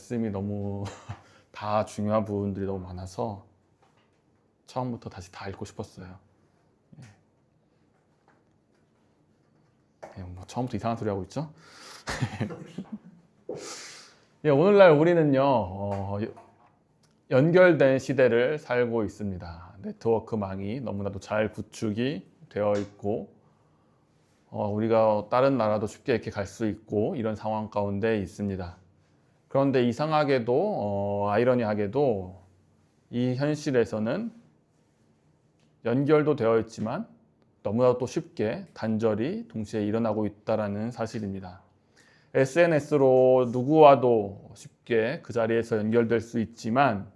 말씀이 너무 다 중요한 부분들이 너무 많아서 처음부터 다시 다 읽고 싶었어요. 뭐 처음부터 이상한 소리 하고 있죠? 오늘날 우리는요, 연결된 시대를 살고 있습니다. 네트워크망이 너무나도 잘 구축이 되어 있고, 우리가 다른 나라도 쉽게 이렇게 갈 수 있고 이런 상황 가운데 있습니다. 그런데 이상하게도 아이러니하게도 이 현실에서는 연결도 되어 있지만 너무나도 또 쉽게 단절이 동시에 일어나고 있다는 사실입니다. SNS로 누구와도 쉽게 그 자리에서 연결될 수 있지만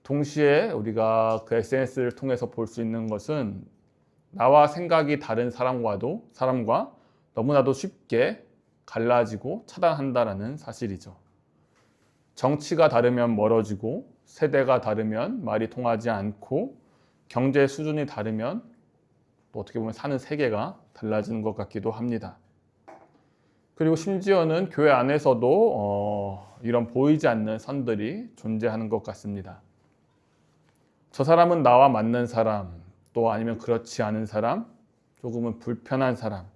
동시에 우리가 그 SNS를 통해서 볼 수 있는 것은 나와 생각이 다른 사람과 너무나도 쉽게 갈라지고 차단한다는 사실이죠. 정치가 다르면 멀어지고, 세대가 다르면 말이 통하지 않고, 경제 수준이 다르면 또 어떻게 보면 사는 세계가 달라지는 것 같기도 합니다. 그리고 심지어는 교회 안에서도 이런 보이지 않는 선들이 존재하는 것 같습니다. 저 사람은 나와 맞는 사람, 또 아니면 그렇지 않은 사람, 조금은 불편한 사람.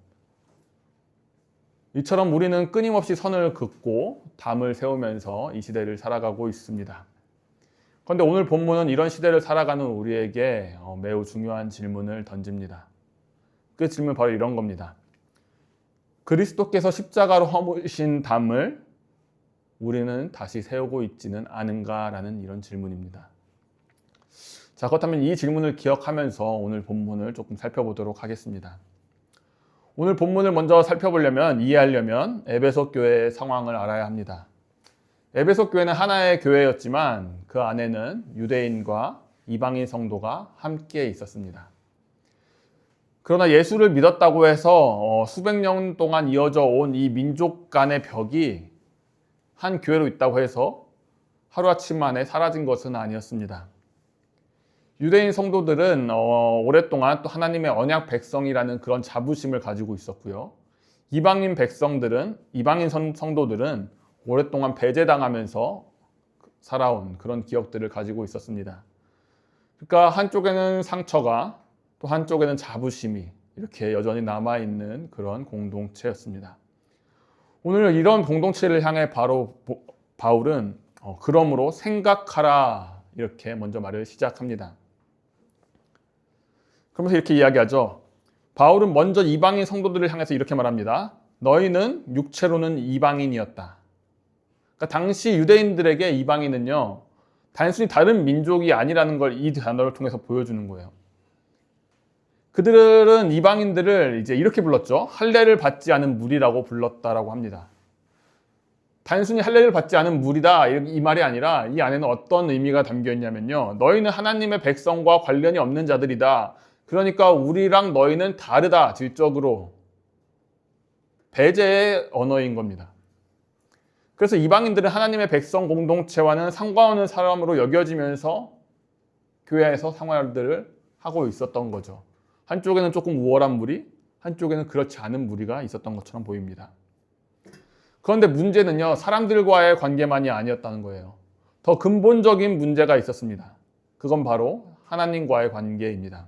이처럼 우리는 끊임없이 선을 긋고 담을 세우면서 이 시대를 살아가고 있습니다. 그런데 오늘 본문은 이런 시대를 살아가는 우리에게 매우 중요한 질문을 던집니다. 그 질문은 바로 이런 겁니다. 그리스도께서 십자가로 허무신 담을 우리는 다시 세우고 있지는 않은가라는 이런 질문입니다. 자, 그렇다면 이 질문을 기억하면서 오늘 본문을 조금 살펴보도록 하겠습니다. 오늘 본문을 먼저 살펴보려면, 이해하려면 에베소 교회의 상황을 알아야 합니다. 에베소 교회는 하나의 교회였지만 그 안에는 유대인과 이방인 성도가 함께 있었습니다. 그러나 예수를 믿었다고 해서 수백 년 동안 이어져 온 이 민족 간의 벽이 한 교회로 있다고 해서 하루아침 만에 사라진 것은 아니었습니다. 유대인 성도들은 오랫동안 또 하나님의 언약 백성이라는 그런 자부심을 가지고 있었고요. 이방인 성도들은 오랫동안 배제당하면서 살아온 그런 기억들을 가지고 있었습니다. 그러니까 한쪽에는 상처가, 또 한쪽에는 자부심이 이렇게 여전히 남아있는 그런 공동체였습니다. 오늘 이런 공동체를 향해 바울은 그러므로 생각하라 이렇게 먼저 말을 시작합니다. 그러면서 이렇게 이야기하죠. 바울은 먼저 이방인 성도들을 향해서 이렇게 말합니다. 너희는 육체로는 이방인이었다. 그러니까 당시 유대인들에게 이방인은요, 단순히 다른 민족이 아니라는 걸 이 단어를 통해서 보여주는 거예요. 그들은 이방인들을 이제 이렇게 불렀죠. 할례를 받지 않은 무리라고 불렀다라고 합니다. 단순히 할례를 받지 않은 무리다 이 말이 아니라 이 안에는 어떤 의미가 담겨 있냐면요. 너희는 하나님의 백성과 관련이 없는 자들이다. 그러니까 우리랑 너희는 다르다. 질적으로 배제의 언어인 겁니다. 그래서 이방인들은 하나님의 백성 공동체와는 상관없는 사람으로 여겨지면서 교회에서 생활들을 하고 있었던 거죠. 한쪽에는 조금 우월한 무리, 한쪽에는 그렇지 않은 무리가 있었던 것처럼 보입니다. 그런데 문제는요, 사람들과의 관계만이 아니었다는 거예요. 더 근본적인 문제가 있었습니다. 그건 바로 하나님과의 관계입니다.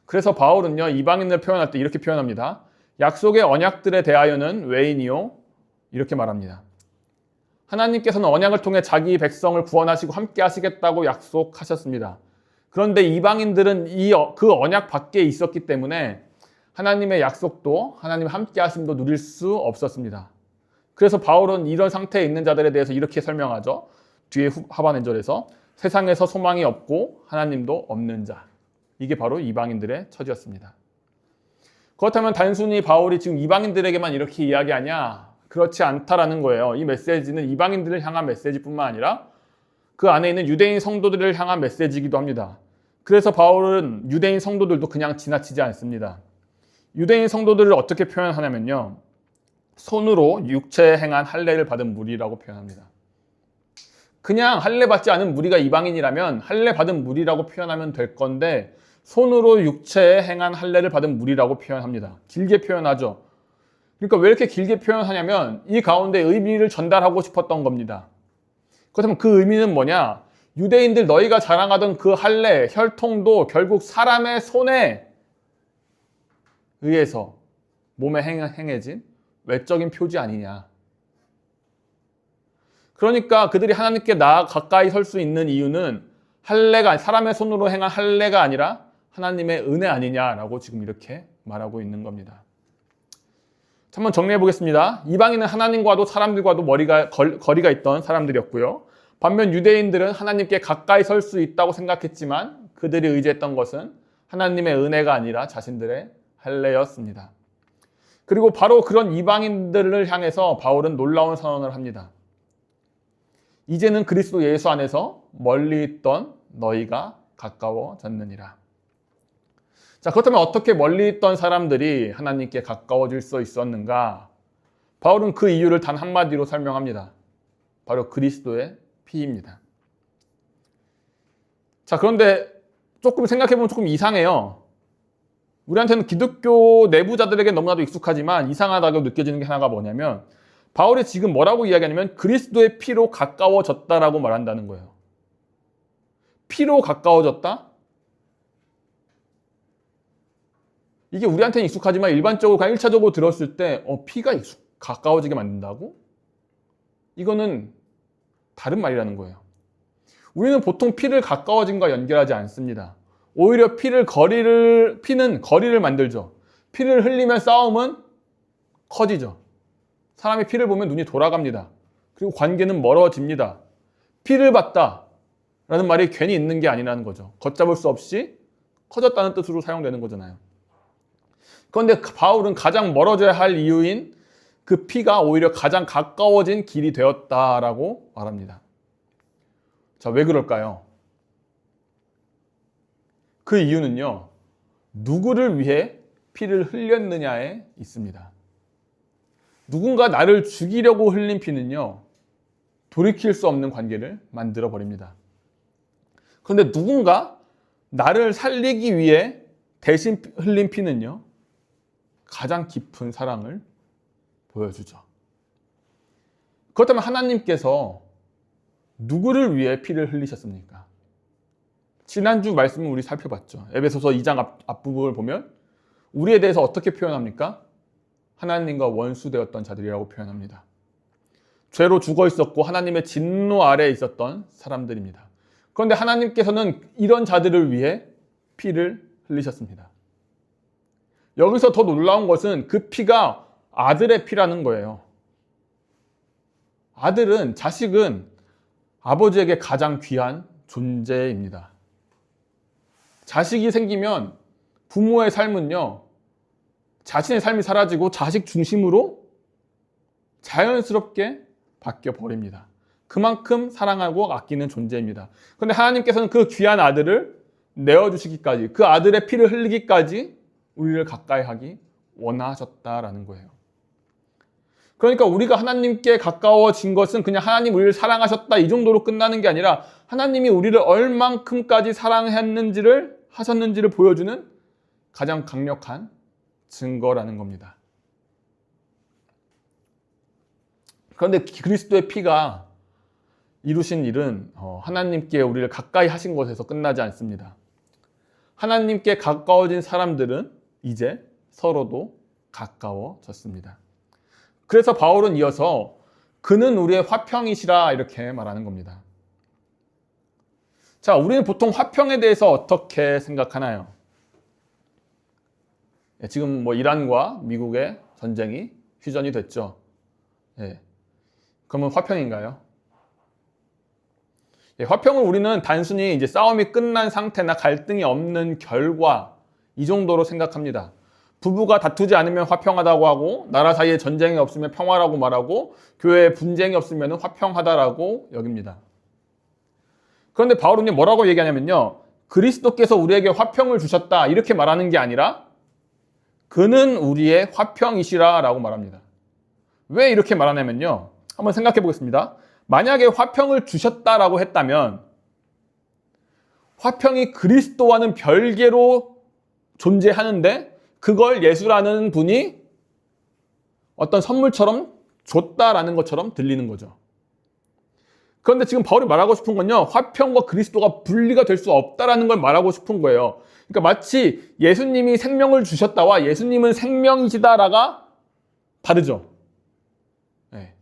그래서 바울은요, 이방인을 표현할 때 이렇게 표현합니다. 약속의 언약들에 대하여는 외인이요, 이렇게 말합니다. 하나님께서는 언약을 통해 자기 백성을 구원하시고 함께 하시겠다고 약속하셨습니다. 그런데 이방인들은 그 언약 밖에 있었기 때문에 하나님의 약속도 하나님의 함께 하심도 누릴 수 없었습니다. 그래서 바울은 이런 상태에 있는 자들에 대해서 이렇게 설명하죠. 뒤에 하반의 절에서 세상에서 소망이 없고 하나님도 없는 자. 이게 바로 이방인들의 처지였습니다. 그렇다면 단순히 바울이 지금 이방인들에게만 이렇게 이야기하냐? 그렇지 않다라는 거예요. 이 메시지는 이방인들을 향한 메시지뿐만 아니라 그 안에 있는 유대인 성도들을 향한 메시지이기도 합니다. 그래서 바울은 유대인 성도들도 그냥 지나치지 않습니다. 유대인 성도들을 어떻게 표현하냐면요. 손으로 육체에 행한 할례를 받은 무리라고 표현합니다. 그냥 할례 받지 않은 무리가 이방인이라면 할례 받은 무리라고 표현하면 될 건데 손으로 육체에 행한 할례를 받은 무리라고 표현합니다. 길게 표현하죠. 그러니까 왜 이렇게 길게 표현하냐면 이 가운데 의미를 전달하고 싶었던 겁니다. 그렇다면 그 의미는 뭐냐? 유대인들 너희가 자랑하던 그 할례, 혈통도 결국 사람의 손에 의해서 몸에 행해진 외적인 표지 아니냐. 그러니까 그들이 하나님께 가까이 설 수 있는 이유는 할례가 사람의 손으로 행한 할례가 아니라 하나님의 은혜 아니냐라고 지금 이렇게 말하고 있는 겁니다. 자, 한번 정리해 보겠습니다. 이방인은 하나님과도 사람들과도 거리가 있던 사람들이었고요. 반면 유대인들은 하나님께 가까이 설 수 있다고 생각했지만 그들이 의지했던 것은 하나님의 은혜가 아니라 자신들의 할례였습니다. 그리고 바로 그런 이방인들을 향해서 바울은 놀라운 선언을 합니다. 이제는 그리스도 예수 안에서 멀리 있던 너희가 가까워졌느니라. 자, 그렇다면 어떻게 멀리 있던 사람들이 하나님께 가까워질 수 있었는가? 바울은 그 이유를 단 한마디로 설명합니다. 바로 그리스도의 피입니다. 자, 그런데 조금 생각해보면 조금 이상해요. 우리한테는 기독교 내부자들에게 너무나도 익숙하지만 이상하다고 느껴지는 게 하나가 뭐냐면 바울이 지금 뭐라고 이야기하냐면 그리스도의 피로 가까워졌다라고 말한다는 거예요. 피로 가까워졌다? 이게 우리한테는 익숙하지만 일반적으로 그냥 1차적으로 들었을 때 피가 가까워지게 만든다고? 이거는 다른 말이라는 거예요. 우리는 보통 피를 가까워짐과 연결하지 않습니다. 오히려 피는 거리를 만들죠. 피를 흘리면 싸움은 커지죠. 사람이 피를 보면 눈이 돌아갑니다. 그리고 관계는 멀어집니다. 피를 봤다라는 말이 괜히 있는 게 아니라는 거죠. 걷잡을 수 없이 커졌다는 뜻으로 사용되는 거잖아요. 그런데 바울은 가장 멀어져야 할 이유인 그 피가 오히려 가장 가까워진 길이 되었다라고 말합니다. 자, 왜 그럴까요? 그 이유는요, 누구를 위해 피를 흘렸느냐에 있습니다. 누군가 나를 죽이려고 흘린 피는요, 돌이킬 수 없는 관계를 만들어 버립니다. 그런데 누군가 나를 살리기 위해 대신 흘린 피는요, 가장 깊은 사랑을 보여주죠. 그렇다면 하나님께서 누구를 위해 피를 흘리셨습니까? 지난주 말씀을 우리 살펴봤죠. 에베소서 2장 앞부분을 보면 우리에 대해서 어떻게 표현합니까? 하나님과 원수되었던 자들이라고 표현합니다. 죄로 죽어 있었고 하나님의 진노 아래에 있었던 사람들입니다. 그런데 하나님께서는 이런 자들을 위해 피를 흘리셨습니다. 여기서 더 놀라운 것은 그 피가 아들의 피라는 거예요. 자식은 아버지에게 가장 귀한 존재입니다. 자식이 생기면 부모의 삶은요, 자신의 삶이 사라지고 자식 중심으로 자연스럽게 바뀌어 버립니다. 그만큼 사랑하고 아끼는 존재입니다. 그런데 하나님께서는 그 귀한 아들을 내어주시기까지, 그 아들의 피를 흘리기까지 우리를 가까이 하기 원하셨다라는 거예요. 그러니까 우리가 하나님께 가까워진 것은 그냥 하나님 우리를 사랑하셨다 이 정도로 끝나는 게 아니라 하나님이 우리를 얼만큼까지 하셨는지를 보여주는 가장 강력한 증거라는 겁니다. 그런데 그리스도의 피가 이루신 일은 하나님께 우리를 가까이 하신 것에서 끝나지 않습니다. 하나님께 가까워진 사람들은 이제 서로도 가까워졌습니다. 그래서 바울은 이어서 그는 우리의 화평이시라 이렇게 말하는 겁니다. 자, 우리는 보통 화평에 대해서 어떻게 생각하나요? 지금 이란과 미국의 전쟁이 휴전이 됐죠. 그러면 화평인가요? 화평을 우리는 단순히 이제 싸움이 끝난 상태나 갈등이 없는 결과 이 정도로 생각합니다. 부부가 다투지 않으면 화평하다고 하고 나라 사이에 전쟁이 없으면 평화라고 말하고 교회에 분쟁이 없으면 화평하다라고 여깁니다. 그런데 바울은 뭐라고 얘기하냐면요. 그리스도께서 우리에게 화평을 주셨다 이렇게 말하는 게 아니라 그는 우리의 화평이시라 라고 말합니다. 왜 이렇게 말하냐면요. 한번 생각해 보겠습니다. 만약에 화평을 주셨다라고 했다면 화평이 그리스도와는 별개로 존재하는데 그걸 예수라는 분이 어떤 선물처럼 줬다라는 것처럼 들리는 거죠. 그런데 지금 바울이 말하고 싶은 건요, 화평과 그리스도가 분리가 될 수 없다라는 걸 말하고 싶은 거예요. 그러니까 마치 예수님이 생명을 주셨다와 예수님은 생명이시다라가 다르죠. 네.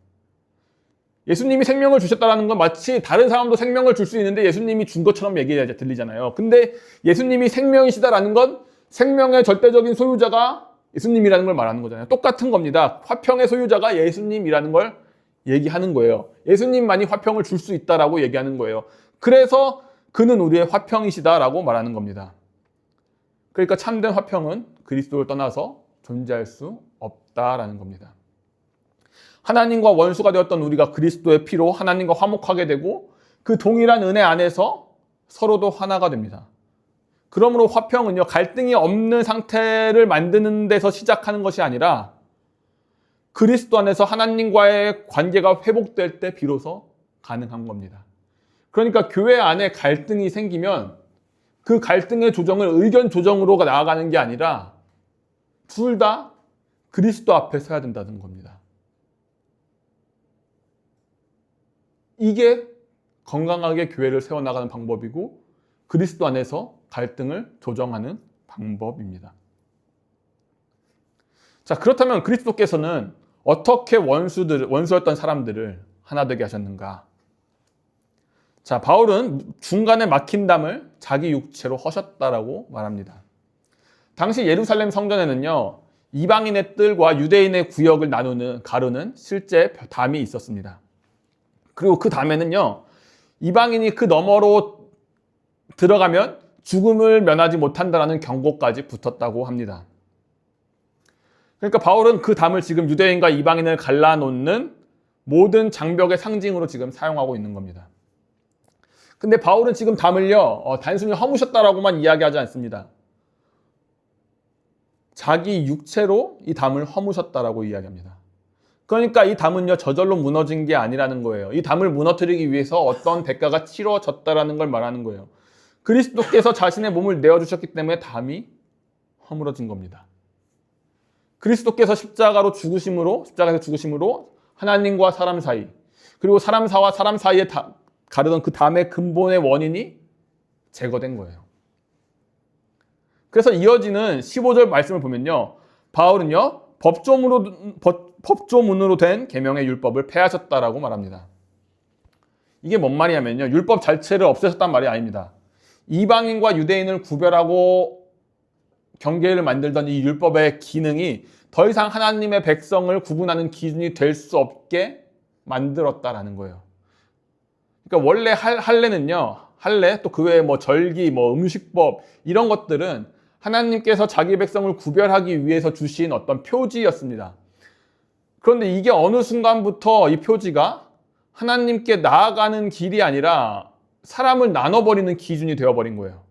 예수님이 생명을 주셨다라는 건 마치 다른 사람도 생명을 줄 수 있는데 예수님이 준 것처럼 들리잖아요. 근데 예수님이 생명이시다라는 건 생명의 절대적인 소유자가 예수님이라는 걸 말하는 거잖아요. 똑같은 겁니다. 화평의 소유자가 예수님이라는 걸 얘기하는 거예요. 예수님만이 화평을 줄 수 있다라고 얘기하는 거예요. 그래서 그는 우리의 화평이시다라고 말하는 겁니다. 그러니까 참된 화평은 그리스도를 떠나서 존재할 수 없다라는 겁니다. 하나님과 원수가 되었던 우리가 그리스도의 피로 하나님과 화목하게 되고 그 동일한 은혜 안에서 서로도 하나가 됩니다. 그러므로 화평은요, 갈등이 없는 상태를 만드는 데서 시작하는 것이 아니라 그리스도 안에서 하나님과의 관계가 회복될 때 비로소 가능한 겁니다. 그러니까 교회 안에 갈등이 생기면 그 갈등의 조정을 의견 조정으로 나아가는 게 아니라 둘 다 그리스도 앞에 서야 된다는 겁니다. 이게 건강하게 교회를 세워나가는 방법이고 그리스도 안에서 갈등을 조정하는 방법입니다. 자, 그렇다면 그리스도께서는 어떻게 원수였던 사람들을 하나 되게 하셨는가? 자, 바울은 중간에 막힌 담을 자기 육체로 허셨다라고 말합니다. 당시 예루살렘 성전에는요, 이방인의 뜰과 유대인의 구역을 가르는 실제 담이 있었습니다. 그리고 그 담에는요, 이방인이 그 너머로 들어가면 죽음을 면하지 못한다라는 경고까지 붙었다고 합니다. 그러니까 바울은 그 담을 지금 유대인과 이방인을 갈라놓는 모든 장벽의 상징으로 지금 사용하고 있는 겁니다. 근데 바울은 지금 담을요, 단순히 허무셨다라고만 이야기하지 않습니다. 자기 육체로 이 담을 허무셨다라고 이야기합니다. 그러니까 이 담은요, 저절로 무너진 게 아니라는 거예요. 이 담을 무너뜨리기 위해서 어떤 대가가 치러졌다라는 걸 말하는 거예요. 그리스도께서 자신의 몸을 내어주셨기 때문에 담이 허물어진 겁니다. 그리스도께서 십자가에서 죽으심으로 하나님과 사람 사이, 그리고 사람사와 사람 사이에 가르던 그 담의 근본의 원인이 제거된 거예요. 그래서 이어지는 15절 말씀을 보면요, 바울은요, 법조문으로 된 계명의 율법을 폐하셨다라고 말합니다. 이게 뭔 말이냐면요, 율법 자체를 없애셨단 말이 아닙니다. 이방인과 유대인을 구별하고 경계를 만들던 이 율법의 기능이 더 이상 하나님의 백성을 구분하는 기준이 될 수 없게 만들었다라는 거예요. 그러니까 원래 할례 또 그 외에 절기, 음식법 이런 것들은 하나님께서 자기 백성을 구별하기 위해서 주신 어떤 표지였습니다. 그런데 이게 어느 순간부터 이 표지가 하나님께 나아가는 길이 아니라 사람을 나눠버리는 기준이 되어버린 거예요.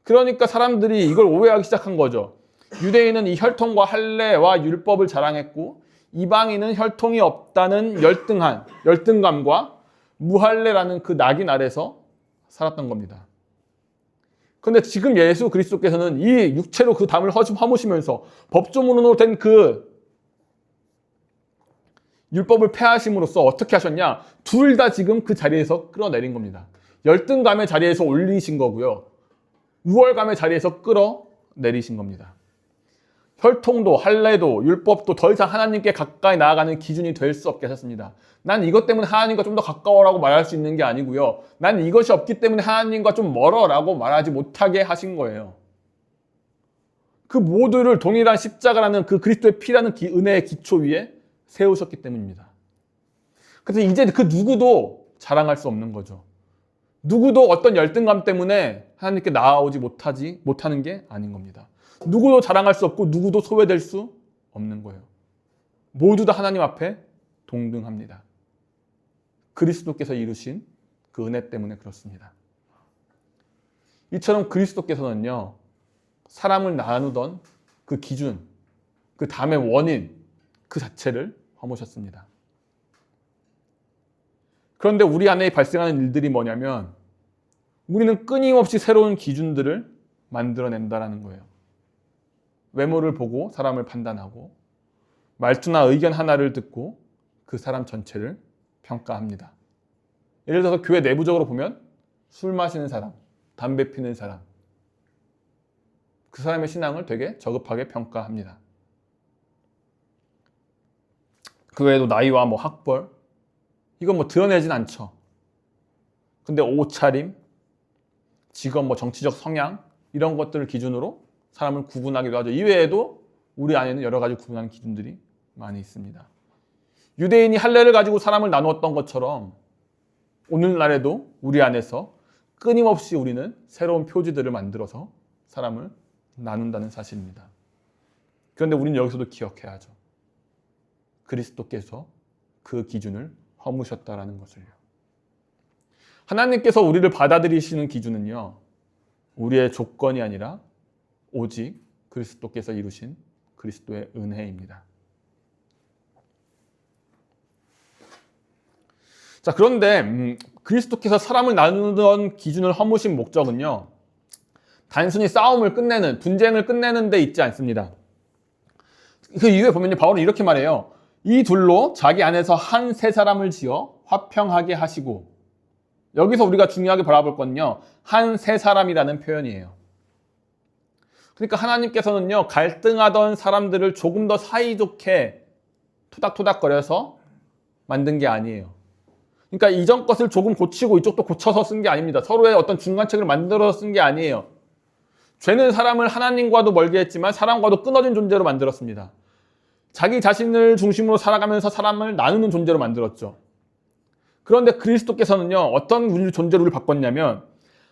그러니까 사람들이 이걸 오해하기 시작한 거죠. 유대인은 이 혈통과 할례와 율법을 자랑했고 이방인은 혈통이 없다는 열등감과 무할례라는 그 낙인 아래서 살았던 겁니다. 그런데 지금 예수 그리스도께서는 이 육체로 그 담을 허무시면서 법조문으로 된 그 율법을 폐하심으로써 어떻게 하셨냐? 둘 다 지금 그 자리에서 끌어내린 겁니다. 열등감의 자리에서 올리신 거고요. 우월감의 자리에서 끌어내리신 겁니다. 혈통도 할례도 율법도 더 이상 하나님께 가까이 나아가는 기준이 될 수 없게 하셨습니다. 난 이것 때문에 하나님과 좀 더 가까워라고 말할 수 있는 게 아니고요. 난 이것이 없기 때문에 하나님과 좀 멀어라고 말하지 못하게 하신 거예요. 그 모두를 동일한 십자가라는 그 그리스도의 피라는 은혜의 기초 위에 세우셨기 때문입니다. 그래서 이제 그 누구도 자랑할 수 없는 거죠. 누구도 어떤 열등감 때문에 하나님께 나아오지 못하는 게 아닌 겁니다. 누구도 자랑할 수 없고 누구도 소외될 수 없는 거예요. 모두 다 하나님 앞에 동등합니다. 그리스도께서 이루신 그 은혜 때문에 그렇습니다. 이처럼 그리스도께서는요, 사람을 나누던 그 기준, 그 담의 원인, 그 자체를 허무셨습니다. 그런데 우리 안에 발생하는 일들이 뭐냐면 우리는 끊임없이 새로운 기준들을 만들어낸다라는 거예요. 외모를 보고 사람을 판단하고, 말투나 의견 하나를 듣고 그 사람 전체를 평가합니다. 예를 들어서 교회 내부적으로 보면 술 마시는 사람, 담배 피는 사람, 그 사람의 신앙을 되게 저급하게 평가합니다. 그 외에도 나이와 학벌, 이건 드러내진 않죠. 근데 옷차림, 직업, 정치적 성향, 이런 것들을 기준으로 사람을 구분하기도 하죠. 이외에도 우리 안에는 여러 가지 구분하는 기준들이 많이 있습니다. 유대인이 할례를 가지고 사람을 나누었던 것처럼 오늘날에도 우리 안에서 끊임없이 우리는 새로운 표지들을 만들어서 사람을 나눈다는 사실입니다. 그런데 우리는 여기서도 기억해야 하죠. 그리스도께서 그 기준을 허무셨다라는 것을요. 하나님께서 우리를 받아들이시는 기준은요, 우리의 조건이 아니라 오직 그리스도께서 이루신 그리스도의 은혜입니다. 자, 그런데 그리스도께서 사람을 나누던 기준을 허무신 목적은요, 단순히 싸움을 끝내는, 분쟁을 끝내는 데 있지 않습니다. 그 이후에 보면 바울은 이렇게 말해요. 이 둘로 자기 안에서 한 세 사람을 지어 화평하게 하시고, 여기서 우리가 중요하게 바라볼 건요, 한 세 사람이라는 표현이에요. 그러니까 하나님께서는요, 갈등하던 사람들을 조금 더 사이좋게 토닥토닥거려서 만든 게 아니에요. 그러니까 이전 것을 조금 고치고 이쪽도 고쳐서 쓴 게 아닙니다. 서로의 어떤 중간책을 만들어서 쓴 게 아니에요. 죄는 사람을 하나님과도 멀게 했지만 사람과도 끊어진 존재로 만들었습니다. 자기 자신을 중심으로 살아가면서 사람을 나누는 존재로 만들었죠. 그런데 그리스도께서는요, 어떤 존재로 우리를 바꿨냐면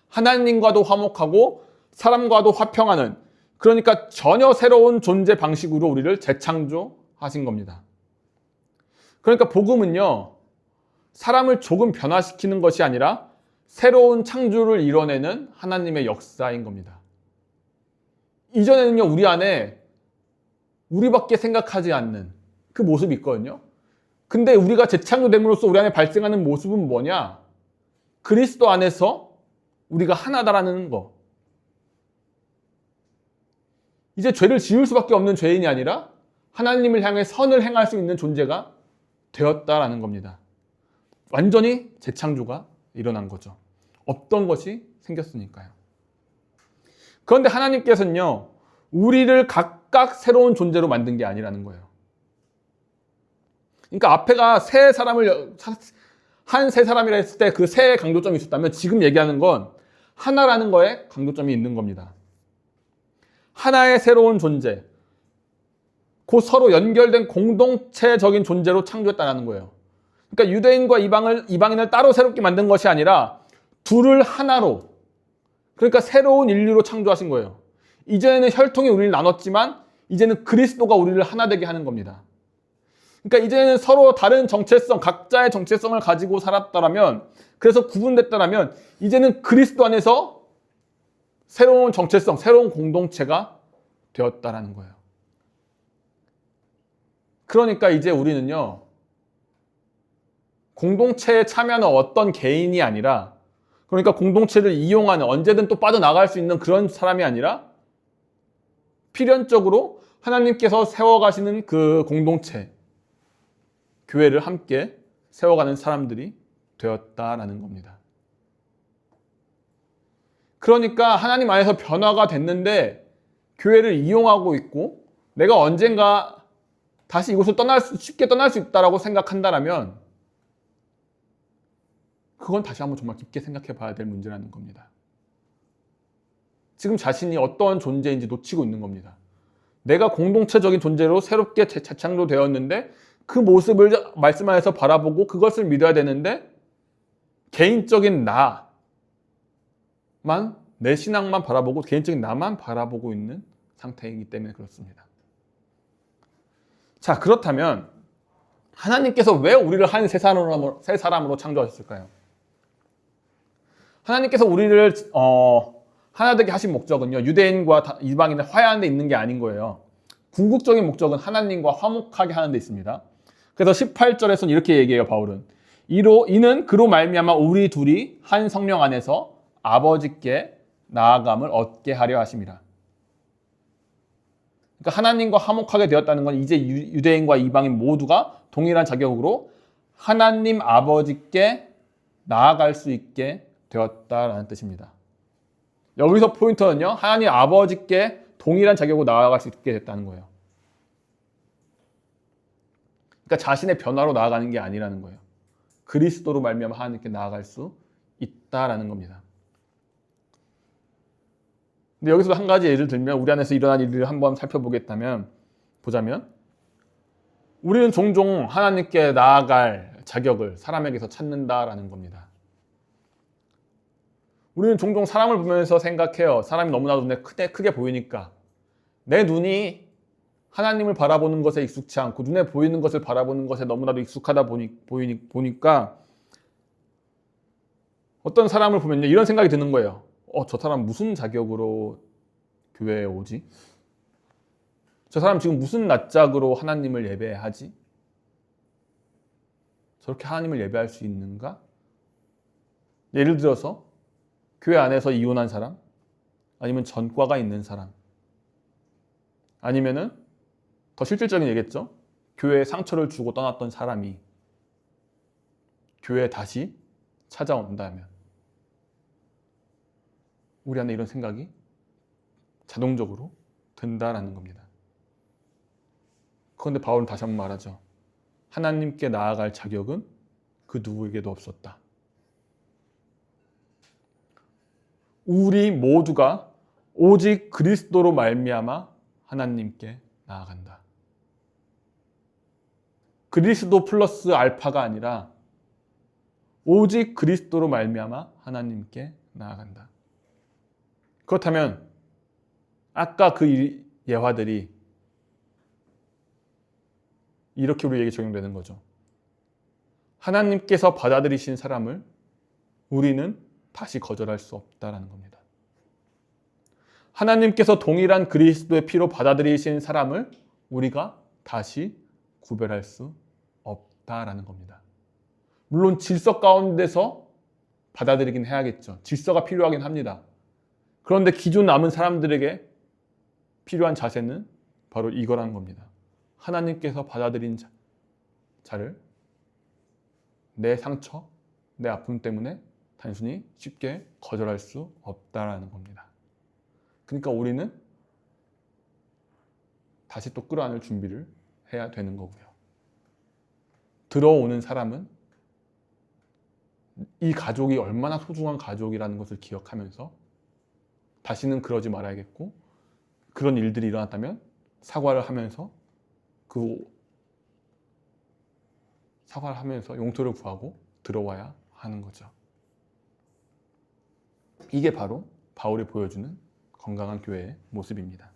하나님과도 화목하고 사람과도 화평하는, 그러니까 전혀 새로운 존재 방식으로 우리를 재창조하신 겁니다. 그러니까 복음은요, 사람을 조금 변화시키는 것이 아니라 새로운 창조를 이뤄내는 하나님의 역사인 겁니다. 이전에는요, 우리 안에 우리밖에 생각하지 않는 그 모습이 있거든요. 근데 우리가 재창조됨으로써 우리 안에 발생하는 모습은 뭐냐? 그리스도 안에서 우리가 하나다라는 거. 이제 죄를 지을 수밖에 없는 죄인이 아니라 하나님을 향해 선을 행할 수 있는 존재가 되었다라는 겁니다. 완전히 재창조가 일어난 거죠. 없던 것이 생겼으니까요. 그런데 하나님께서는요, 우리를 각각 새로운 존재로 만든 게 아니라는 거예요. 그러니까 앞에가 한 세 사람이라 했을 때 그 세의 강조점이 있었다면 지금 얘기하는 건 하나라는 거에 강조점이 있는 겁니다. 하나의 새로운 존재, 곧 서로 연결된 공동체적인 존재로 창조했다는 거예요. 그러니까 유대인과 이방인을 따로 새롭게 만든 것이 아니라 둘을 하나로, 그러니까 새로운 인류로 창조하신 거예요. 이전에는 혈통이 우리를 나눴지만 이제는 그리스도가 우리를 하나 되게 하는 겁니다. 그러니까 이제는 서로 다른 정체성, 각자의 정체성을 가지고 살았다라면, 그래서 구분됐다라면 이제는 그리스도 안에서 새로운 정체성, 새로운 공동체가 되었다라는 거예요. 그러니까 이제 우리는요, 공동체에 참여하는 어떤 개인이 아니라, 그러니까 공동체를 이용하는, 언제든 또 빠져나갈 수 있는 그런 사람이 아니라 필연적으로 하나님께서 세워가시는 그 공동체, 교회를 함께 세워가는 사람들이 되었다라는 겁니다. 그러니까 하나님 안에서 변화가 됐는데 교회를 이용하고 있고 내가 언젠가 다시 이곳을 쉽게 떠날 수 있다라고 생각한다면 그건 다시 한번 정말 깊게 생각해 봐야 될 문제라는 겁니다. 지금 자신이 어떤 존재인지 놓치고 있는 겁니다. 내가 공동체적인 존재로 새롭게 재창조되었는데 그 모습을 말씀 안에서 바라보고 그것을 믿어야 되는데 개인적인 나만, 내 신앙만 바라보고 개인적인 나만 바라보고 있는 상태이기 때문에 그렇습니다. 자, 그렇다면 하나님께서 왜 우리를 한 세 사람으로 창조하셨을까요? 하나님께서 우리를 하나 되게 하신 목적은요, 유대인과 이방인을 화해하는 데 있는 게 아닌 거예요. 궁극적인 목적은 하나님과 화목하게 하는 데 있습니다. 그래서 18절에서는 이렇게 얘기해요, 바울은. 이는 그로 말미암아 우리 둘이 한 성령 안에서 아버지께 나아감을 얻게 하려 하심이라. 그러니까 하나님과 화목하게 되었다는 건 이제 유대인과 이방인 모두가 동일한 자격으로 하나님 아버지께 나아갈 수 있게 되었다라는 뜻입니다. 여기서 포인트는요, 하나님 아버지께 동일한 자격으로 나아갈 수 있게 됐다는 거예요. 그러니까 자신의 변화로 나아가는 게 아니라는 거예요. 그리스도로 말미암아 하나님께 나아갈 수 있다라는 겁니다. 근데 여기서 한 가지 예를 들면, 우리 안에서 일어난 일을 한번 보자면 우리는 종종 하나님께 나아갈 자격을 사람에게서 찾는다라는 겁니다. 우리는 종종 사람을 보면서 생각해요. 사람이 너무나도 눈에 크게 보이니까 내 눈이 하나님을 바라보는 것에 익숙치 않고 눈에 보이는 것을 바라보는 것에 너무나도 익숙하다 보니까 어떤 사람을 보면요, 이런 생각이 드는 거예요. 저 사람 무슨 자격으로 교회에 오지? 저 사람 지금 무슨 낯짝으로 하나님을 예배하지? 저렇게 하나님을 예배할 수 있는가? 예를 들어서 교회 안에서 이혼한 사람, 아니면 전과가 있는 사람, 아니면은 더 실질적인 얘기겠죠. 교회에 상처를 주고 떠났던 사람이 교회에 다시 찾아온다면 우리 안에 이런 생각이 자동적으로 든다라는 겁니다. 그런데 바울은 다시 한번 말하죠. 하나님께 나아갈 자격은 그 누구에게도 없었다. 우리 모두가 오직 그리스도로 말미암아 하나님께 나아간다. 그리스도 플러스 알파가 아니라 오직 그리스도로 말미암아 하나님께 나아간다. 그렇다면 아까 그 예화들이 이렇게 우리에게 적용되는 거죠. 하나님께서 받아들이신 사람을 우리는 다시 거절할 수 없다라는 겁니다. 하나님께서 동일한 그리스도의 피로 받아들이신 사람을 우리가 다시 구별할 수 없다라는 겁니다. 물론 질서 가운데서 받아들이긴 해야겠죠. 질서가 필요하긴 합니다. 그런데 기존 남은 사람들에게 필요한 자세는 바로 이거라는 겁니다. 하나님께서 받아들인 자를 내 상처, 내 아픔 때문에 단순히 쉽게 거절할 수 없다라는 겁니다. 그러니까 우리는 다시 또 끌어안을 준비를 해야 되는 거고요. 들어오는 사람은 이 가족이 얼마나 소중한 가족이라는 것을 기억하면서 다시는 그러지 말아야겠고, 그런 일들이 일어났다면 사과를 하면서 용서를 구하고 들어와야 하는 거죠. 이게 바로 바울이 보여주는 건강한 교회의 모습입니다.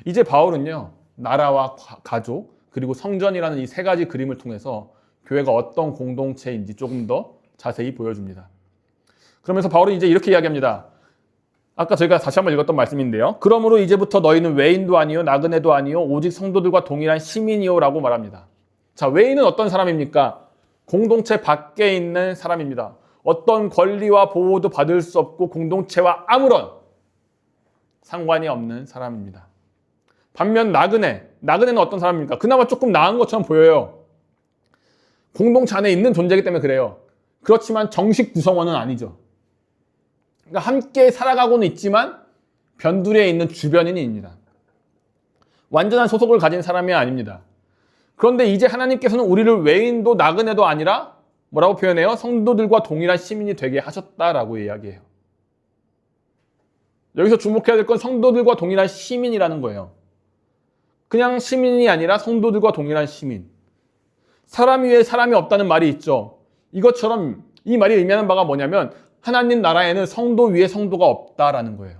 이제 바울은요, 나라와 가족 그리고 성전이라는 이 세 가지 그림을 통해서 교회가 어떤 공동체인지 조금 더 자세히 보여줍니다. 그러면서 바울은 이제 이렇게 이야기합니다. 아까 저희가 다시 한번 읽었던 말씀인데요. 그러므로 이제부터 너희는 외인도 아니요 나그네도 아니요 오직 성도들과 동일한 시민이요 라고 말합니다. 자, 외인은 어떤 사람입니까? 공동체 밖에 있는 사람입니다. 어떤 권리와 보호도 받을 수 없고 공동체와 아무런 상관이 없는 사람입니다. 반면 나그네는 어떤 사람입니까? 그나마 조금 나은 것처럼 보여요. 공동체 안에 있는 존재이기 때문에 그래요. 그렇지만 정식 구성원은 아니죠. 그러니까 함께 살아가고는 있지만 변두리에 있는 주변인입니다. 완전한 소속을 가진 사람이 아닙니다. 그런데 이제 하나님께서는 우리를 외인도 나그네도 아니라 뭐라고 표현해요? 성도들과 동일한 시민이 되게 하셨다라고 이야기해요. 여기서 주목해야 될 건 성도들과 동일한 시민이라는 거예요. 그냥 시민이 아니라 성도들과 동일한 시민. 사람 위에 사람이 없다는 말이 있죠. 이것처럼 이 말이 의미하는 바가 뭐냐면 하나님 나라에는 성도 위에 성도가 없다라는 거예요.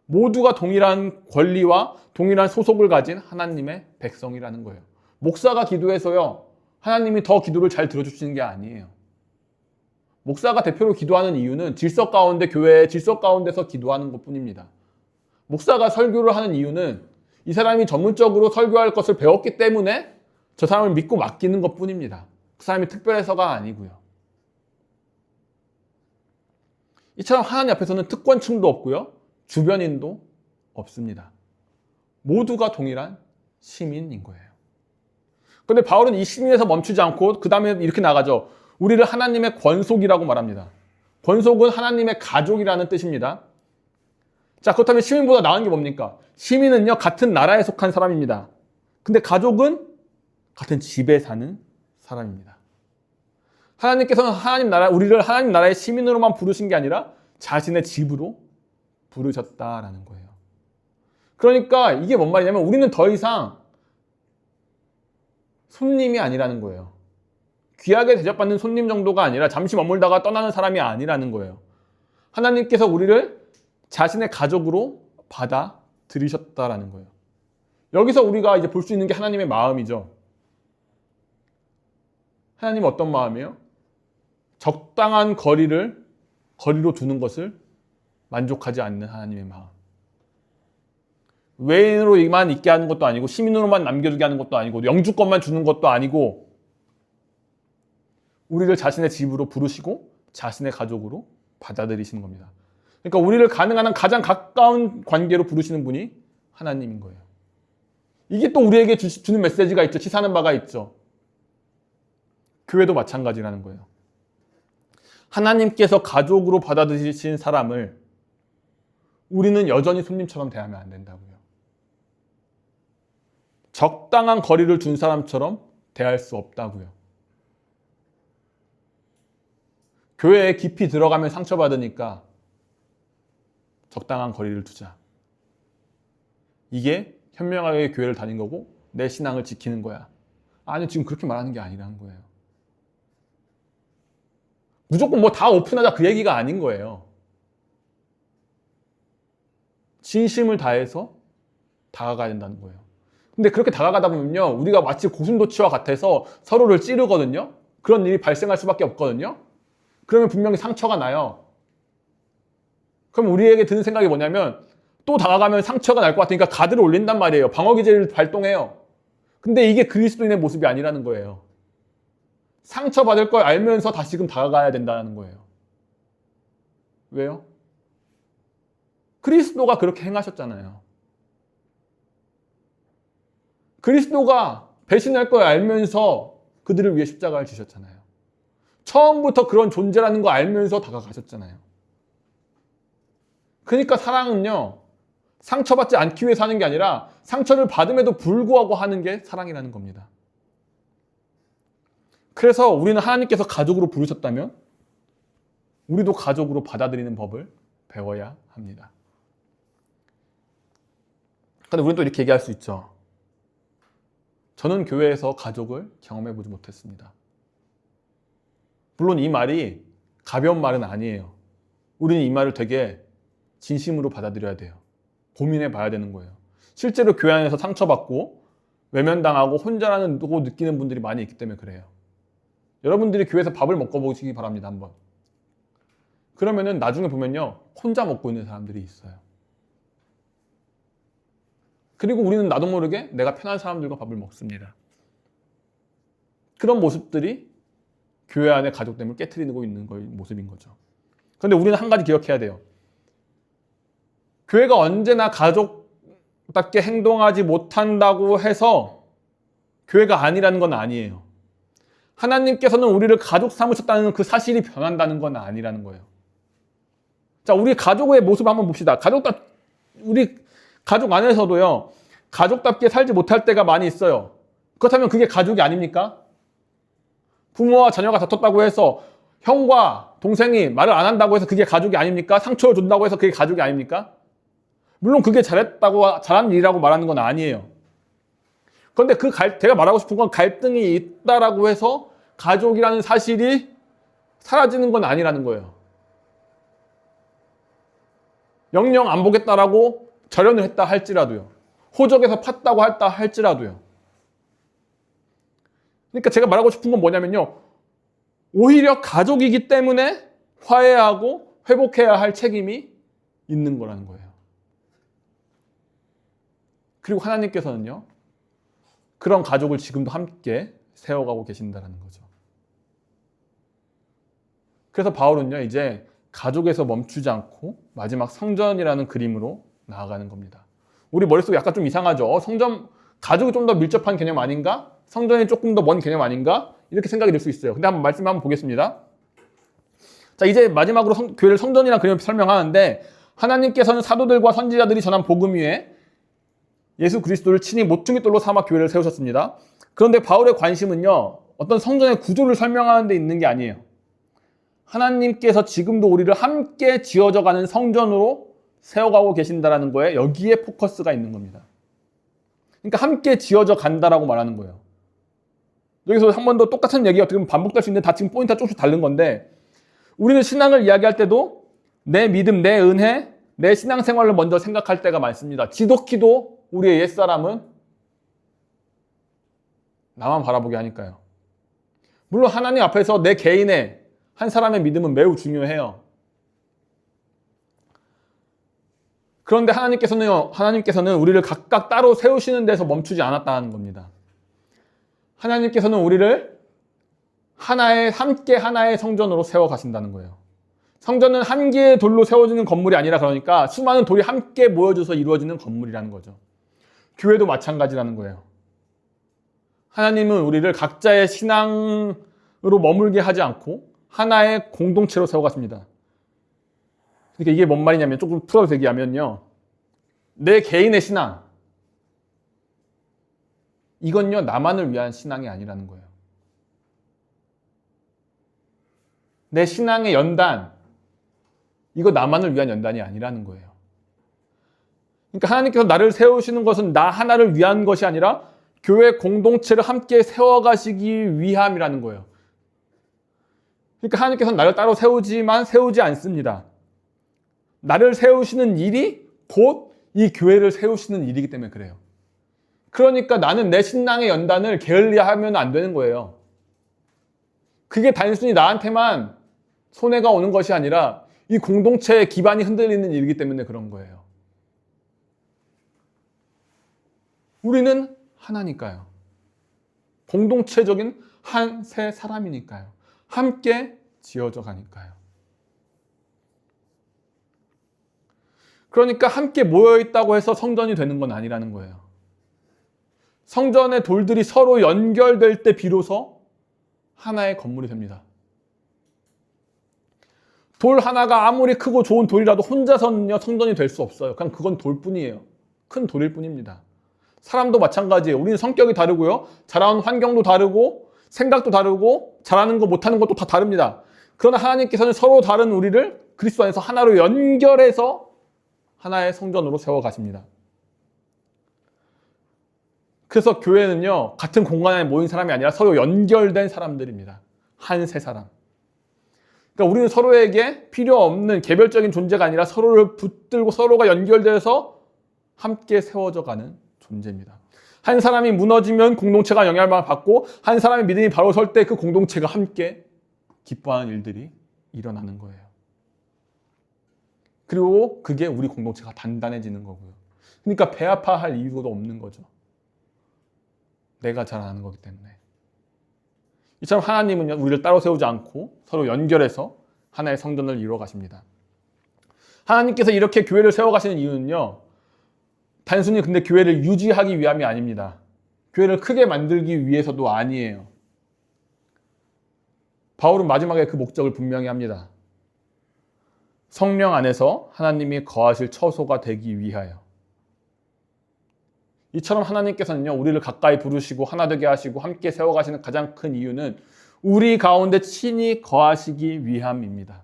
모두가 동일한 권리와 동일한 소속을 가진 하나님의 백성이라는 거예요. 목사가 기도해서요, 하나님이 더 기도를 잘 들어주시는 게 아니에요. 목사가 대표로 기도하는 이유는 질서 가운데, 교회의 질서 가운데서 기도하는 것뿐입니다. 목사가 설교를 하는 이유는 이 사람이 전문적으로 설교할 것을 배웠기 때문에 저 사람을 믿고 맡기는 것뿐입니다. 그 사람이 특별해서가 아니고요. 이처럼 하나님 앞에서는 특권층도 없고요, 주변인도 없습니다. 모두가 동일한 시민인 거예요. 그런데 바울은 이 시민에서 멈추지 않고 그 다음에 이렇게 나가죠. 우리를 하나님의 권속이라고 말합니다. 권속은 하나님의 가족이라는 뜻입니다. 자, 그렇다면 시민보다 나은 게 뭡니까? 시민은요, 같은 나라에 속한 사람입니다. 근데 가족은 같은 집에 사는 사람입니다. 하나님께서는 우리를 하나님 나라의 시민으로만 부르신 게 아니라 자신의 집으로 부르셨다라는 거예요. 그러니까 이게 뭔 말이냐면 우리는 더 이상 손님이 아니라는 거예요. 귀하게 대접받는 손님 정도가 아니라 잠시 머물다가 떠나는 사람이 아니라는 거예요. 하나님께서 우리를 자신의 가족으로 받아들이셨다라는 거예요. 여기서 우리가 이제 볼 수 있는 게 하나님의 마음이죠. 하나님은 어떤 마음이에요? 적당한 거리로 두는 것을 만족하지 않는 하나님의 마음. 외인으로만 있게 하는 것도 아니고 시민으로만 남겨두게 하는 것도 아니고 영주권만 주는 것도 아니고 우리를 자신의 집으로 부르시고 자신의 가족으로 받아들이시는 겁니다. 그러니까 우리를 가능한 한 가장 가까운 관계로 부르시는 분이 하나님인 거예요. 이게 또 우리에게 주는 메시지가 있죠. 시사하는 바가 있죠. 교회도 마찬가지라는 거예요. 하나님께서 가족으로 받아들이신 사람을 우리는 여전히 손님처럼 대하면 안 된다고요. 적당한 거리를 둔 사람처럼 대할 수 없다고요. 교회에 깊이 들어가면 상처받으니까 적당한 거리를 두자. 이게 현명하게 교회를 다닌 거고 내 신앙을 지키는 거야. 아니, 지금 그렇게 말하는 게 아니라는 거예요. 무조건 뭐 다 오픈하자 그 얘기가 아닌 거예요. 진심을 다해서 다가가야 된다는 거예요. 근데 그렇게 다가가다 보면요, 우리가 마치 고슴도치와 같아서 서로를 찌르거든요. 그런 일이 발생할 수밖에 없거든요. 그러면 분명히 상처가 나요. 그럼 우리에게 드는 생각이 뭐냐면 또 다가가면 상처가 날 것 같으니까 가드를 올린단 말이에요. 방어기제를 발동해요. 근데 이게 그리스도인의 모습이 아니라는 거예요. 상처받을 걸 알면서 다시금 다가가야 된다는 거예요. 왜요? 그리스도가 그렇게 행하셨잖아요. 그리스도가 배신할 걸 알면서 그들을 위해 십자가를 지셨잖아요. 처음부터 그런 존재라는 거 알면서 다가가셨잖아요. 그러니까 사랑은요, 상처받지 않기 위해서 하는 게 아니라 상처를 받음에도 불구하고 하는 게 사랑이라는 겁니다. 그래서 우리는 하나님께서 가족으로 부르셨다면 우리도 가족으로 받아들이는 법을 배워야 합니다. 그런데 우리는 또 이렇게 얘기할 수 있죠. 저는 교회에서 가족을 경험해보지 못했습니다. 물론 이 말이 가벼운 말은 아니에요. 우리는 이 말을 되게 진심으로 받아들여야 돼요. 고민해 봐야 되는 거예요. 실제로 교회 안에서 상처받고 외면당하고 혼자라고 느끼는 분들이 많이 있기 때문에 그래요. 여러분들이 교회에서 밥을 먹어보시기 바랍니다. 한번. 그러면은 나중에 보면요, 혼자 먹고 있는 사람들이 있어요. 그리고 우리는 나도 모르게 내가 편한 사람들과 밥을 먹습니다. 그런 모습들이 교회 안에 가족됨을 깨트리고 있는 모습인 거죠. 그런데 우리는 한 가지 기억해야 돼요. 교회가 언제나 가족답게 행동하지 못한다고 해서 교회가 아니라는 건 아니에요. 하나님께서는 우리를 가족 삼으셨다는 그 사실이 변한다는 건 아니라는 거예요. 자, 우리 가족의 모습을 한번 봅시다. 우리 가족 안에서도요, 가족답게 살지 못할 때가 많이 있어요. 그렇다면 그게 가족이 아닙니까? 부모와 자녀가 다퉜다고 해서 형과 동생이 말을 안 한다고 해서 그게 가족이 아닙니까? 상처를 준다고 해서 그게 가족이 아닙니까? 물론 그게 잘한 일이라고 말하는 건 아니에요. 그런데 제가 말하고 싶은 건 갈등이 있다라고 해서 가족이라는 사실이 사라지는 건 아니라는 거예요. 영영 안 보겠다라고 절연을 했다 할지라도요. 호적에서 팠다고 했다 할지라도요. 그러니까 제가 말하고 싶은 건 뭐냐면요. 오히려 가족이기 때문에 화해하고 회복해야 할 책임이 있는 거라는 거예요. 그리고 하나님께서는요, 그런 가족을 지금도 함께 세워가고 계신다는 거죠. 그래서 바울은요, 이제 가족에서 멈추지 않고 마지막 성전이라는 그림으로 나아가는 겁니다. 우리 머릿속에 약간 좀 이상하죠. 성전, 가족이 좀 더 밀접한 개념 아닌가? 성전이 조금 더 먼 개념 아닌가? 이렇게 생각이 들 수 있어요. 근데 한번 말씀 한번 보겠습니다. 자, 이제 마지막으로 교회를 성전이라는 개념을 설명하는데, 하나님께서는 사도들과 선지자들이 전한 복음 위에 예수 그리스도를 친히 모퉁이 돌로 삼아 교회를 세우셨습니다. 그런데 바울의 관심은요, 어떤 성전의 구조를 설명하는 데 있는 게 아니에요. 하나님께서 지금도 우리를 함께 지어져가는 성전으로 세워가고 계신다라는 거에 여기에 포커스가 있는 겁니다. 그러니까 함께 지어져 간다라고 말하는 거예요. 여기서 한 번 더 똑같은 얘기가 어떻게 보면 반복될 수 있는데 다 지금 포인트가 조금씩 다른 건데, 우리는 신앙을 이야기할 때도 내 믿음, 내 은혜, 내 신앙생활을 먼저 생각할 때가 많습니다. 지독히도 우리의 옛사람은 나만 바라보게 하니까요. 물론 하나님 앞에서 내 개인의 한 사람의 믿음은 매우 중요해요. 그런데 하나님께서는 우리를 각각 따로 세우시는 데서 멈추지 않았다는 겁니다. 하나님께서는 우리를 함께 하나의 성전으로 세워가신다는 거예요. 성전은 한 개의 돌로 세워지는 건물이 아니라, 그러니까 수많은 돌이 함께 모여져서 이루어지는 건물이라는 거죠. 교회도 마찬가지라는 거예요. 하나님은 우리를 각자의 신앙으로 머물게 하지 않고 하나의 공동체로 세워가십니다. 그러니까 이게 뭔 말이냐면, 조금 풀어서 얘기하면요, 내 개인의 신앙, 이건요 나만을 위한 신앙이 아니라는 거예요. 내 신앙의 연단, 이거 나만을 위한 연단이 아니라는 거예요. 그러니까 하나님께서 나를 세우시는 것은 나 하나를 위한 것이 아니라 교회 공동체를 함께 세워가시기 위함이라는 거예요. 그러니까 하나님께서는 나를 따로 세우지 않습니다. 나를 세우시는 일이 곧 이 교회를 세우시는 일이기 때문에 그래요. 그러니까 나는 내 신앙의 연단을 게을리하면 안 되는 거예요. 그게 단순히 나한테만 손해가 오는 것이 아니라 이 공동체의 기반이 흔들리는 일이기 때문에 그런 거예요. 우리는 하나니까요. 공동체적인 한 세 사람이니까요. 함께 지어져 가니까요. 그러니까 함께 모여있다고 해서 성전이 되는 건 아니라는 거예요. 성전의 돌들이 서로 연결될 때 비로소 하나의 건물이 됩니다. 돌 하나가 아무리 크고 좋은 돌이라도 혼자서는요 성전이 될 수 없어요. 그냥 그건 돌뿐이에요. 큰 돌일 뿐입니다. 사람도 마찬가지예요. 우리는 성격이 다르고요. 자라온 환경도 다르고 생각도 다르고 잘하는 거 못하는 것도 다 다릅니다. 그러나 하나님께서는 서로 다른 우리를 그리스도 안에서 하나로 연결해서 하나의 성전으로 세워가십니다. 그래서 교회는요 같은 공간에 모인 사람이 아니라 서로 연결된 사람들입니다. 한 세 사람. 그러니까 우리는 서로에게 필요 없는 개별적인 존재가 아니라 서로를 붙들고 서로가 연결돼서 함께 세워져가는 존재입니다. 한 사람이 무너지면 공동체가 영향을 받고 한 사람의 믿음이 바로 설 때 그 공동체가 함께 기뻐하는 일들이 일어나는 거예요. 그리고 그게 우리 공동체가 단단해지는 거고요. 그러니까 배 아파할 이유도 없는 거죠. 내가 잘 아는 거기 때문에. 이처럼 하나님은 우리를 따로 세우지 않고 서로 연결해서 하나의 성전을 이루어 가십니다. 하나님께서 이렇게 교회를 세워가시는 이유는요. 단순히 근데 교회를 유지하기 위함이 아닙니다. 교회를 크게 만들기 위해서도 아니에요. 바울은 마지막에 그 목적을 분명히 합니다. 성령 안에서 하나님이 거하실 처소가 되기 위하여. 이처럼 하나님께서는요, 우리를 가까이 부르시고 하나 되게 하시고 함께 세워가시는 가장 큰 이유는 우리 가운데 친히 거하시기 위함입니다.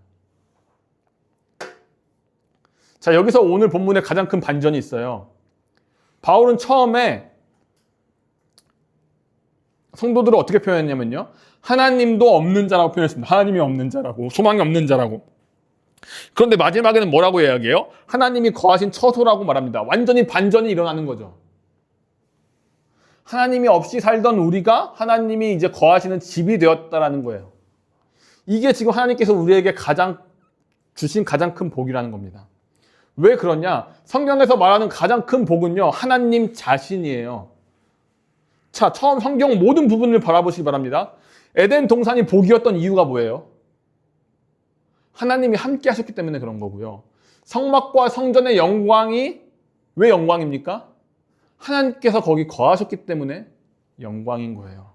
자, 여기서 오늘 본문에 가장 큰 반전이 있어요. 바울은 처음에 성도들을 어떻게 표현했냐면요. 하나님도 없는 자라고 표현했습니다. 하나님이 없는 자라고, 소망이 없는 자라고. 그런데 마지막에는 뭐라고 이야기해요? 하나님이 거하신 처소라고 말합니다. 완전히 반전이 일어나는 거죠. 하나님이 없이 살던 우리가 하나님이 이제 거하시는 집이 되었다라는 거예요. 이게 지금 하나님께서 우리에게 주신 가장 큰 복이라는 겁니다. 왜 그러냐? 성경에서 말하는 가장 큰 복은요, 하나님 자신이에요. 자, 처음 성경 모든 부분을 바라보시기 바랍니다. 에덴 동산이 복이었던 이유가 뭐예요? 하나님이 함께 하셨기 때문에 그런 거고요. 성막과 성전의 영광이 왜 영광입니까? 하나님께서 거기 거하셨기 때문에 영광인 거예요.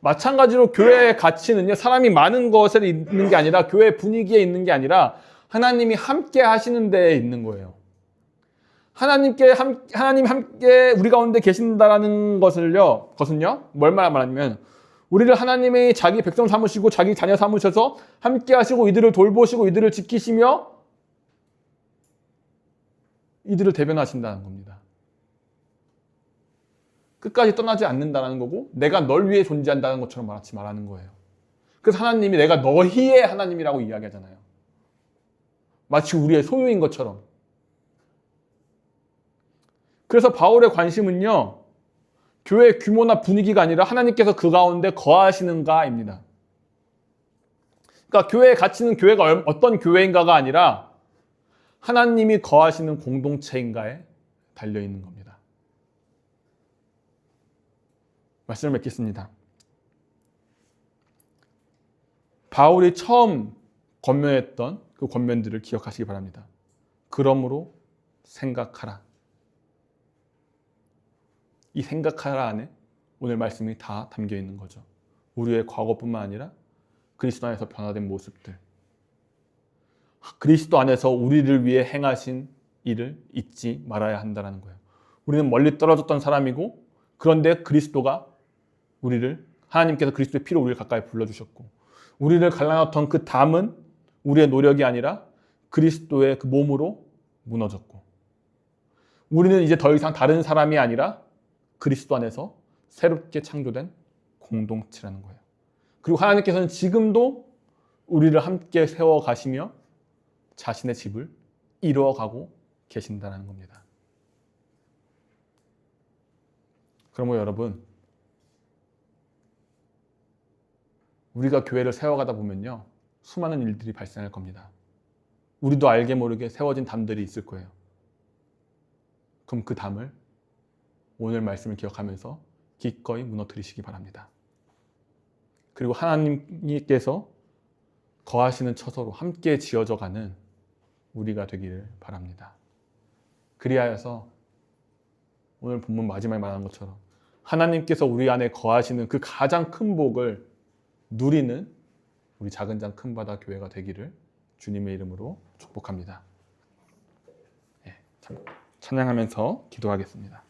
마찬가지로 교회의 가치는요, 사람이 많은 것에 있는 게 아니라, 교회 분위기에 있는 게 아니라 하나님이 함께 하시는 데에 있는 거예요. 하나님 함께 우리 가운데 계신다라는 것은요, 뭘 말하냐면, 우리를 하나님의 자기 백성 삼으시고 자기 자녀 삼으셔서 함께 하시고 이들을 돌보시고 이들을 지키시며 이들을 대변하신다는 겁니다. 끝까지 떠나지 않는다는 거고, 내가 널 위해 존재한다는 것처럼 마치 말하는 거예요. 그래서 하나님이 내가 너희의 하나님이라고 이야기하잖아요. 마치 우리의 소유인 것처럼. 그래서 바울의 관심은요, 교회의 규모나 분위기가 아니라 하나님께서 그 가운데 거하시는가입니다. 그러니까 교회의 가치는 교회가 어떤 교회인가가 아니라 하나님이 거하시는 공동체인가에 달려있는 겁니다. 말씀을 맺겠습니다. 바울이 처음 권면했던 그 권면들을 기억하시기 바랍니다. 그러므로 생각하라. 이 생각하라 안에 오늘 말씀이 다 담겨 있는 거죠. 우리의 과거뿐만 아니라 그리스도 안에서 변화된 모습들, 그리스도 안에서 우리를 위해 행하신 일을 잊지 말아야 한다는 거예요. 우리는 멀리 떨어졌던 사람이고, 그런데 그리스도가 하나님께서 그리스도의 피로 우리를 가까이 불러주셨고, 우리를 갈라놓던 그 담은 우리의 노력이 아니라 그리스도의 그 몸으로 무너졌고, 우리는 이제 더 이상 다른 사람이 아니라 그리스도 안에서 새롭게 창조된 공동체라는 거예요. 그리고 하나님께서는 지금도 우리를 함께 세워가시며 자신의 집을 이루어가고 계신다는 겁니다. 그러므로 여러분, 우리가 교회를 세워가다 보면요, 수많은 일들이 발생할 겁니다. 우리도 알게 모르게 세워진 담들이 있을 거예요. 그럼 그 담을 오늘 말씀을 기억하면서 기꺼이 무너뜨리시기 바랍니다. 그리고 하나님께서 거하시는 처소로 함께 지어져가는 우리가 되기를 바랍니다. 그리하여서 오늘 본문 마지막에 말한 것처럼 하나님께서 우리 안에 거하시는 그 가장 큰 복을 누리는 우리 작은 장 큰 바다 교회가 되기를 주님의 이름으로 축복합니다. 찬양하면서 기도하겠습니다.